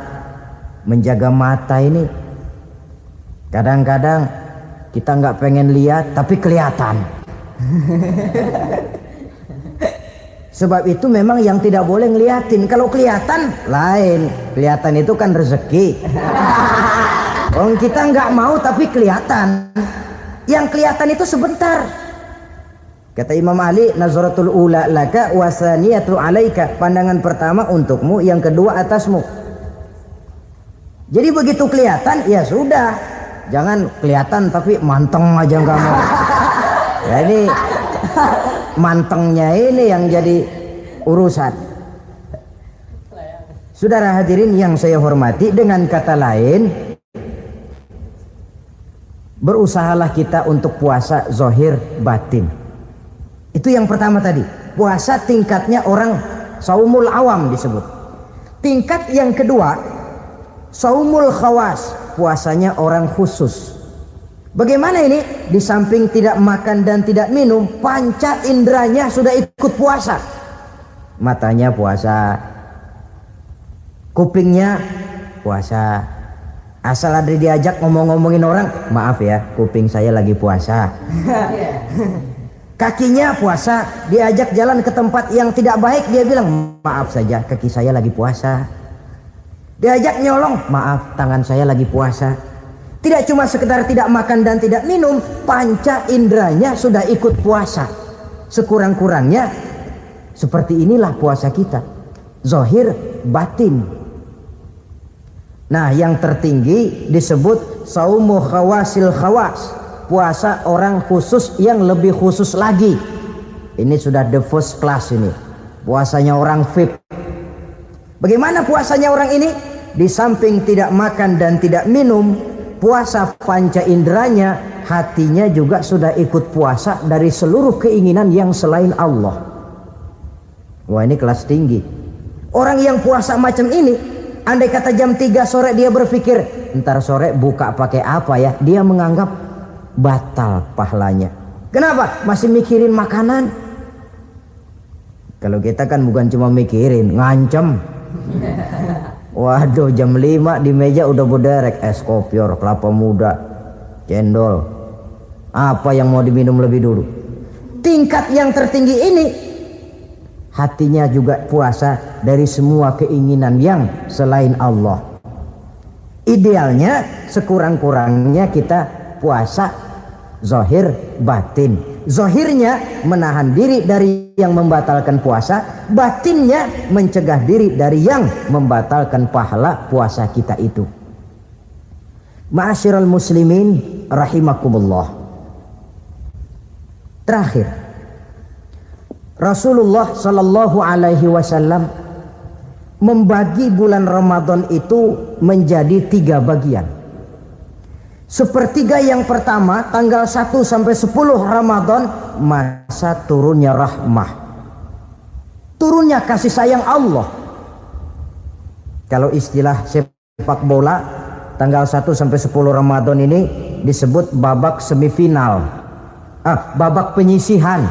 menjaga mata ini kadang-kadang kita nggak pengen lihat tapi kelihatan. Sebab itu memang yang tidak boleh ngeliatin. Kalau kelihatan lain, kelihatan itu kan rezeki. Orang kita nggak mau tapi kelihatan. Yang kelihatan itu sebentar. Kata Imam Ali, nazaratul ula laka wasaniyatu alaika. Pandangan pertama untukmu, yang kedua atasmu. Jadi begitu kelihatan, ya sudah. Jangan kelihatan tapi manteng aja nggak mau. Ya ini mantengnya ini yang jadi urusan. Saudara hadirin yang saya hormati, dengan kata lain, berusahalah kita untuk puasa zahir batin. Itu yang pertama tadi. Puasa tingkatnya orang saumul awam disebut. Tingkat yang kedua, saumul khawas, puasanya orang khusus. Bagaimana ini? Di samping tidak makan dan tidak minum, panca inderanya sudah ikut puasa. Matanya puasa, kupingnya puasa. Asal ada diajak ngomong-ngomongin orang, maaf ya, kuping saya lagi puasa. Kakinya puasa, diajak jalan ke tempat yang tidak baik, dia bilang maaf saja, kaki saya lagi puasa. Diajak nyolong, maaf, tangan saya lagi puasa. Tidak cuma sekedar tidak makan dan tidak minum, panca inderanya sudah ikut puasa. Sekurang-kurangnya seperti inilah puasa kita, zahir batin. Nah, yang tertinggi disebut saumu khawasil khawas, puasa orang khusus yang lebih khusus lagi. Ini sudah the first class ini, puasanya orang VIP. Bagaimana puasanya orang ini? Di samping tidak makan dan tidak minum, puasa panca inderanya, hatinya juga sudah ikut puasa dari seluruh keinginan yang selain Allah. Wah, ini kelas tinggi. Orang yang puasa macam ini, andai kata jam 3 sore dia berpikir, ntar sore buka pakai apa ya, dia menganggap batal pahalanya. Kenapa? Masih mikirin makanan. Kalau kita kan bukan cuma mikirin, ngancem. Waduh, jam 5 di meja udah berderek es kopior, kelapa muda, cendol. Apa yang mau diminum lebih dulu? Tingkat yang tertinggi ini, hatinya juga puasa dari semua keinginan yang selain Allah. Idealnya sekurang-kurangnya kita puasa zahir batin. Zahirnya menahan diri dari yang membatalkan puasa, batinnya mencegah diri dari yang membatalkan pahala puasa kita itu. Ma'asyiral muslimin rahimakumullah. Terakhir, Rasulullah sallallahu alaihi wasallam membagi bulan Ramadan itu menjadi 3 bagian. Sepertiga yang pertama, tanggal 1 sampai 10 Ramadan, masa turunnya rahmah, turunnya kasih sayang Allah. Kalau istilah sepak bola, tanggal 1 sampai 10 Ramadan ini disebut babak semifinal, babak penyisihan.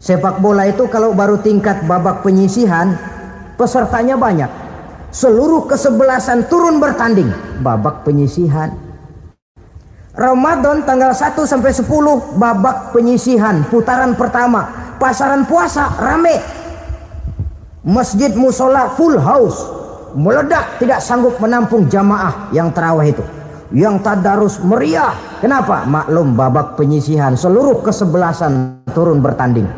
Sepak bola itu kalau baru tingkat babak penyisihan, pesertanya banyak. Seluruh kesebelasan turun bertanding, babak penyisihan. Ramadan tanggal 1 sampai 10 babak penyisihan, putaran pertama. Pasaran puasa rame. Masjid musola full house, meledak, tidak sanggup menampung jamaah yang tarawih itu. Yang tadarus meriah. Kenapa? Maklum babak penyisihan, seluruh kesebelasan turun bertanding.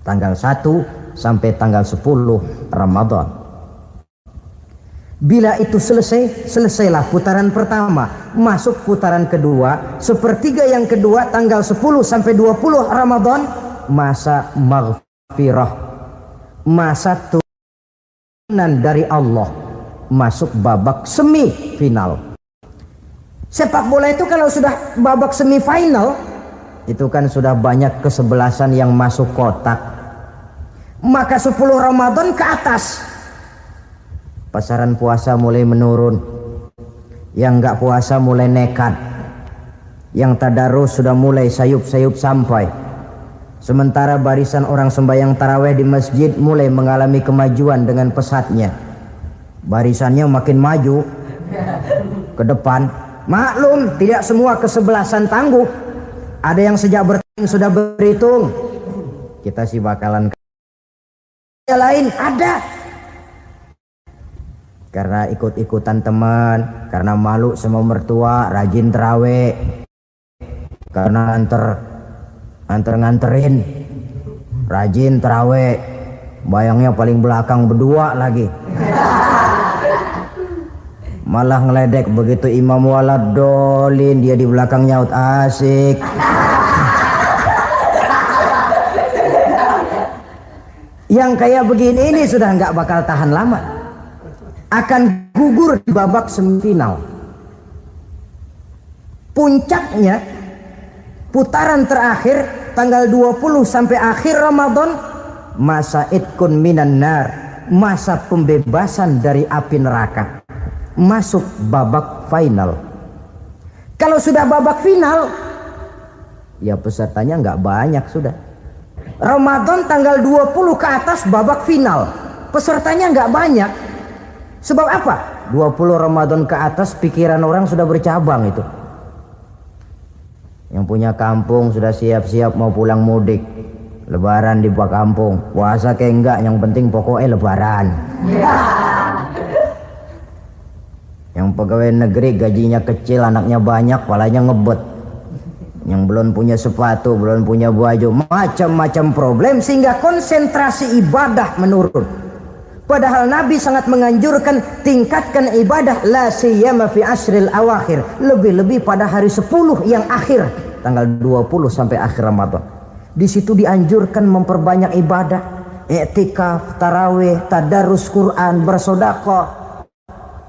Tanggal 1 sampai tanggal 10 Ramadan. Bila itu selesai, selesailah putaran pertama, masuk putaran kedua. Sepertiga yang kedua tanggal 10 sampai 20 Ramadan, masa maghfirah, masa turun keyakinan dari Allah, masuk babak semifinal. Sepak bola itu kalau sudah babak semifinal, itu kan sudah banyak kesebelasan yang masuk kotak. Maka 10 Ramadan ke atas, pasaran puasa mulai menurun. Yang nggak puasa mulai nekat. Yang tadarus sudah mulai sayup-sayup sampai. Sementara barisan orang sembahyang taraweh di masjid mulai mengalami kemajuan dengan pesatnya. Barisannya makin maju ke depan. Maklum, tidak semua kesebelasan tangguh. Ada yang sejak bertanding sudah berhitung. Kita sih bakalan yang lain ada. Karena ikut-ikutan teman, karena malu sama mertua, rajin terawih. Karena nganterin, rajin terawih. Bayangnya paling belakang berdua lagi. Malah ngeledek begitu imam waladolin, dia di belakang nyaut asik. Yang kayak begini ini sudah nggak bakal tahan lama, akan gugur di babak semifinal. Puncaknya putaran terakhir tanggal 20 sampai akhir Ramadan, masa itkun minan nar, masa pembebasan dari api neraka. Masuk babak final. Kalau sudah babak final, ya pesertanya nggak banyak sudah. Ramadan tanggal 20 ke atas babak final, pesertanya nggak banyak. Sebab apa? 20 Ramadan ke atas pikiran orang sudah bercabang itu. Yang punya kampung sudah siap-siap mau pulang mudik. Lebaran di kampung, puasa kayak enggak, yang penting pokoknya lebaran. Yang pegawai negeri gajinya kecil, anaknya banyak, palanya ngebet. Yang belum punya sepatu, belum punya baju, macam-macam problem, sehingga konsentrasi ibadah menurun. Padahal Nabi sangat menganjurkan tingkatkan ibadah, la siyama fi asril awakhir, lebih-lebih pada hari 10 yang akhir, tanggal 20 sampai akhir Ramadan. Di situ dianjurkan memperbanyak ibadah, i'tikaf, tarawih, tadarus Quran, bersedekah,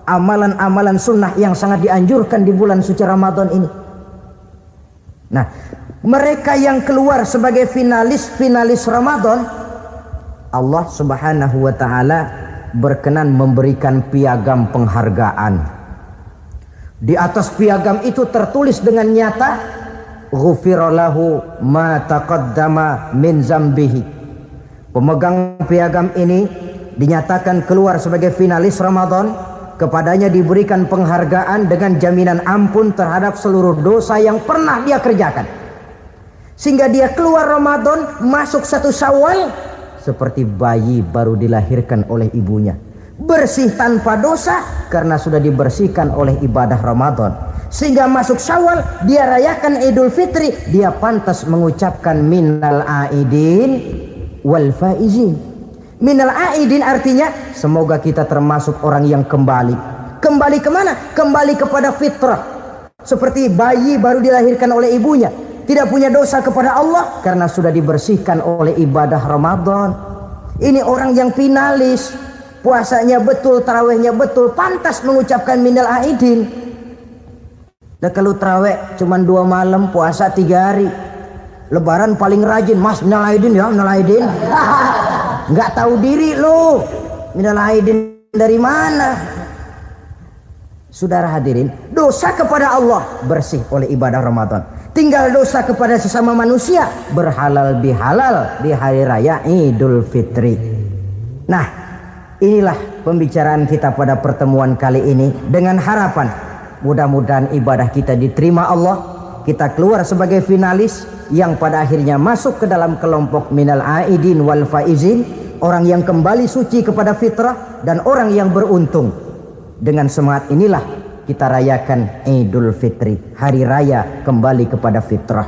amalan-amalan sunnah yang sangat dianjurkan di bulan suci Ramadan ini. Nah, mereka yang keluar sebagai finalis Ramadan, Allah Subhanahu wa ta'ala berkenan memberikan piagam penghargaan. Di atas piagam itu tertulis dengan nyata, ghufira lahu ma taqaddama min zambihi. Pemegang piagam ini dinyatakan keluar sebagai finalis Ramadan. Kepadanya diberikan penghargaan dengan jaminan ampun terhadap seluruh dosa yang pernah dia kerjakan. Sehingga dia keluar Ramadan, masuk 1 Syawal seperti bayi baru dilahirkan oleh ibunya. Bersih tanpa dosa karena sudah dibersihkan oleh ibadah Ramadan. Sehingga masuk Syawal, dia rayakan Idul Fitri, dia pantas mengucapkan minal aidin wal faizin. Minal aidin artinya semoga kita termasuk orang yang kembali. Kembali kemana? Kembali kepada fitrah. Seperti bayi baru dilahirkan oleh ibunya, tidak punya dosa kepada Allah karena sudah dibersihkan oleh ibadah Ramadan. Ini orang yang finalis, puasanya betul, tarawihnya betul, pantas mengucapkan minal aidin. Dan kalau tarawih cuma 2 malam, puasa 3 hari, Lebaran paling rajin, mas minal aidin ya, minal aidin. Nggak tahu diri lo, minal aidin dari mana? Saudara hadirin, dosa kepada Allah bersih oleh ibadah Ramadan. Tinggal dosa kepada sesama manusia berhalal bihalal di hari raya Idul Fitri. Nah, inilah pembicaraan kita pada pertemuan kali ini, dengan harapan mudah-mudahan ibadah kita diterima Allah, kita keluar sebagai finalis yang pada akhirnya masuk ke dalam kelompok minal aidin wal faizin, orang yang kembali suci kepada fitrah dan orang yang beruntung. Dengan semangat inilah kita rayakan Idul Fitri, hari raya kembali kepada fitrah.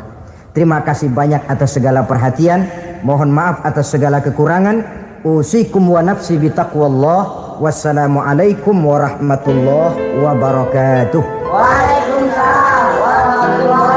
Terima kasih banyak atas segala perhatian, mohon maaf atas segala kekurangan. Usikum wa nafsi bitaqwallah. Wassalamualaikum warahmatullahi wabarakatuh. Waalaikumsalam warahmatullahi